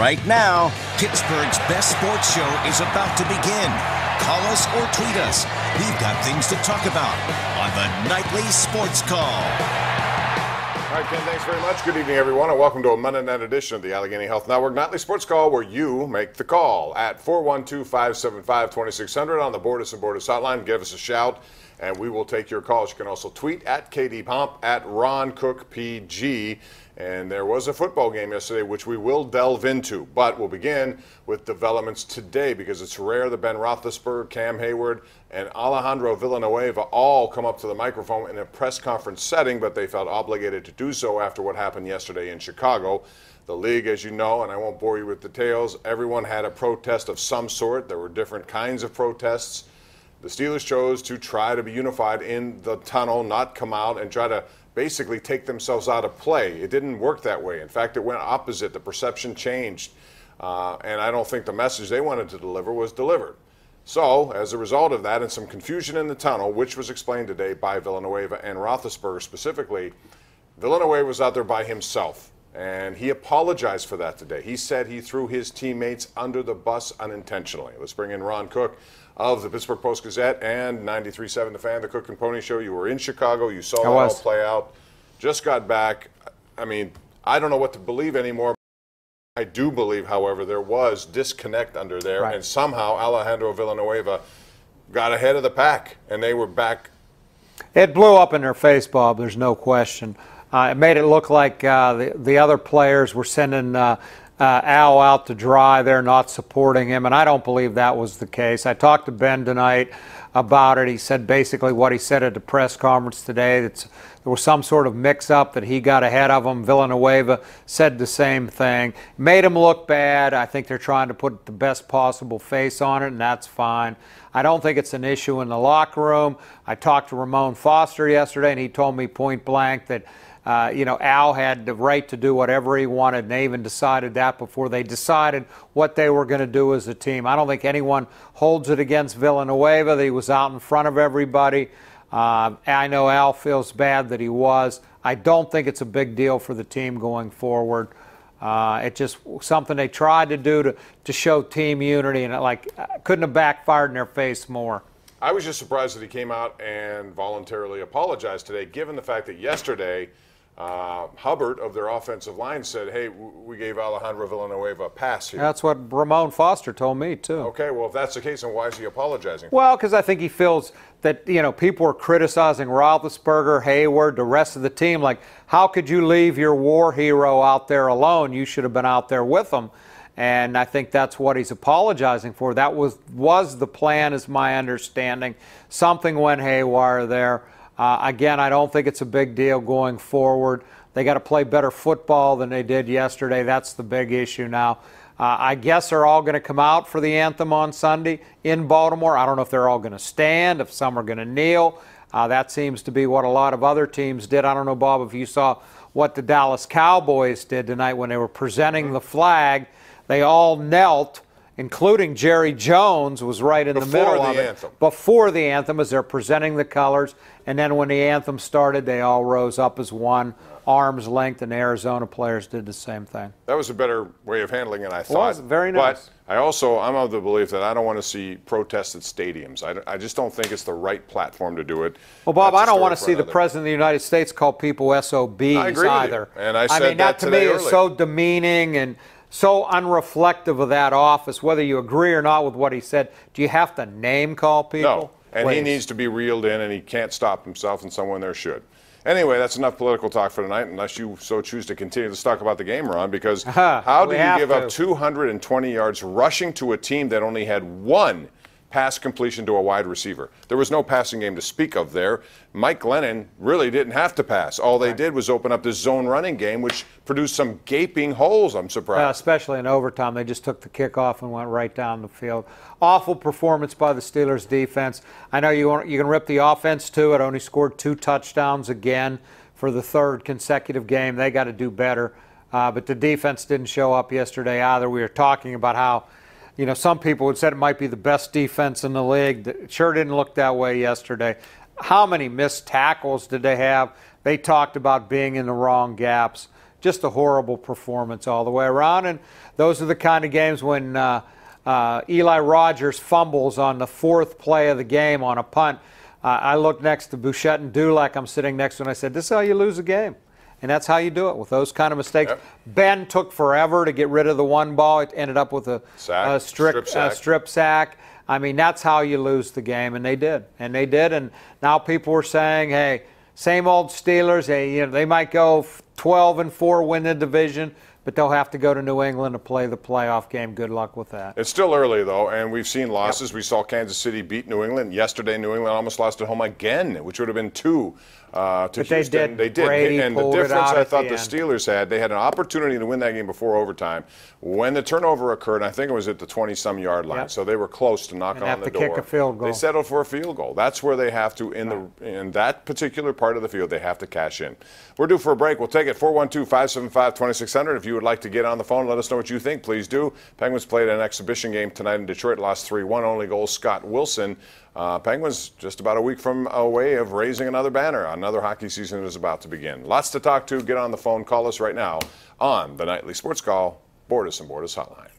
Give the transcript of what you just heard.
Right now, Pittsburgh's best sports show is about to begin. Call us or tweet us. We've got things to talk about on the Nightly Sports Call. All right, Ken, thanks very much. Good evening, everyone, and welcome to a Monday night edition of the Allegheny Health Network Nightly Sports Call, where you make the call at 412-575-2600 on the Borders and Borders hotline. Give us a shout, and we will take your calls. You can also tweet at KD Pomp, at Ron Cook PG. And there was a football game yesterday, which we will delve into. But we'll begin with developments today, because it's rare that Ben Roethlisberger, Cam Hayward, and Alejandro Villanueva all come up to the microphone in a press conference setting, but they felt obligated to do so after what happened yesterday in Chicago. The league, as you know, and I won't bore you with details, everyone had a protest of some sort. There were different kinds of protests. The Steelers chose to try to be unified in the tunnel, not come out and try to basically take themselves out of play. It didn't work that way. In fact, it went opposite. The perception changed. And I don't think the message they wanted to deliver was delivered. So, as a result of that and some confusion in the tunnel, which was explained today by Villanueva and Roethlisberger specifically, Villanueva was out there by himself. And he apologized for that today. He said he threw his teammates under the bus unintentionally. Let's bring in Ron Cook of the Pittsburgh Post-Gazette and 93.7 The Fan, the Cook and Pony Show. You were in Chicago. You saw it all play out. Just got back. I mean, I don't know what to believe anymore. I do believe, however, there was disconnect under there, and somehow Alejandro Villanueva got ahead of the pack, and they were back. It blew up in their face, Bob. There's no question. It made it look like the other players were sending Al out to dry. They're not supporting him, and I don't believe that was the case. I talked to Ben tonight about it. He said basically what he said at the press conference today. There was some sort of mix-up, that he got ahead of him. Villanueva said the same thing. Made him look bad. I think they're trying to put the best possible face on it, and that's fine. I don't think it's an issue in the locker room. I talked to Ramon Foster yesterday, and he told me point blank that Al had the right to do whatever he wanted, and they even decided that before they decided what they were going to do as a team. I don't think anyone holds it against Villanueva that he was out in front of everybody. I know Al feels bad that he was. I don't think it's a big deal for the team going forward. It's just something they tried to do to show team unity, and it couldn't have backfired in their face more. I was just surprised that he came out and voluntarily apologized today, given the fact that yesterday Hubbard of their offensive line said, hey, we gave Alejandro Villanueva a pass here. That's what Ramon Foster told me, too. Okay, well, if that's the case, then why is he apologizing? Well, because I think he feels that, people are criticizing Roethlisberger, Hayward, the rest of the team. Like, how could you leave your war hero out there alone? You should have been out there with him. And I think that's what he's apologizing for. That was the plan, is my understanding. Something went haywire there. Again, I don't think it's a big deal going forward. They got to play better football than they did yesterday. That's the big issue now. I guess they're all going to come out for the anthem on Sunday in Baltimore. I don't know if they're all going to stand, if some are going to kneel. That seems to be what a lot of other teams did. I don't know, Bob, if you saw what the Dallas Cowboys did tonight when they were presenting the flag. They all knelt, including Jerry Jones was right in the middle of it. Before the anthem, as they're presenting the colors. And then when the anthem started, they all rose up as one, arm's length, and the Arizona players did the same thing. That was a better way of handling it, I thought. It was very nice. But I'm of the belief that I don't want to see protests at stadiums. I just don't think it's the right platform to do it. Well, Bob, I don't want to see the President of the United States call people SOBs either. And I said that to me is so demeaning and so unreflective of that office. Whether you agree or not with what he said, do you have to name call people? No, and he needs to be reeled in, and he can't stop himself, and someone there should. Anyway, that's enough political talk for tonight, unless you so choose to continue to talk about the game, Ron, because how do you give up 220 yards rushing to a team that only had one pass completion to a wide receiver? There was no passing game to speak of there. Mike Glennon really didn't have to pass. All they did was open up this zone running game, which produced some gaping holes, I'm surprised. Especially in overtime. They just took the kickoff and went right down the field. Awful performance by the Steelers defense. I know you can rip the offense too. It only scored 2 touchdowns again for the 3rd consecutive game. They got to do better. But the defense didn't show up yesterday either. We were talking about how some people would say it might be the best defense in the league. It sure didn't look that way yesterday. How many missed tackles did they have? They talked about being in the wrong gaps. just a horrible performance all the way around. And those are the kind of games when Eli Rogers fumbles on the 4th play of the game on a punt. I looked next to Bouchette and Dulac. I'm sitting next to him, and I said, this is how you lose a game. And that's how you do it, with those kind of mistakes. Yep. Ben took forever to get rid of the one ball. It ended up with a strip sack. I mean, that's how you lose the game, and they did. And now people were saying, hey, same old Steelers. They might go 12-4, win the division, but they'll have to go to New England to play the playoff game. Good luck with that. It's still early, though, and we've seen losses. Yep. We saw Kansas City beat New England. Yesterday, New England almost lost at home again, which would have been 2 to Houston. They did. Brady and the difference I thought the Steelers had, they had an opportunity to win that game before overtime. When the turnover occurred, I think it was at the 20-some yard line, so they were close to knocking on the door. Have to kick a field goal. They settled for a field goal. That's where they have to, in that particular part of the field, they have to cash in. We're due for a break. We'll take it 412-575-2600. If you would like to get on the phone, let us know what you think. Please do. Penguins played an exhibition game tonight in Detroit, lost 3-1. Only goal, Scott Wilson. Penguins just about a week from away of raising another banner. Another hockey season is about to begin. Lots to talk to. Get on the phone. Call us right now on the Nightly Sports Call, Bordas and Bordas Hotline.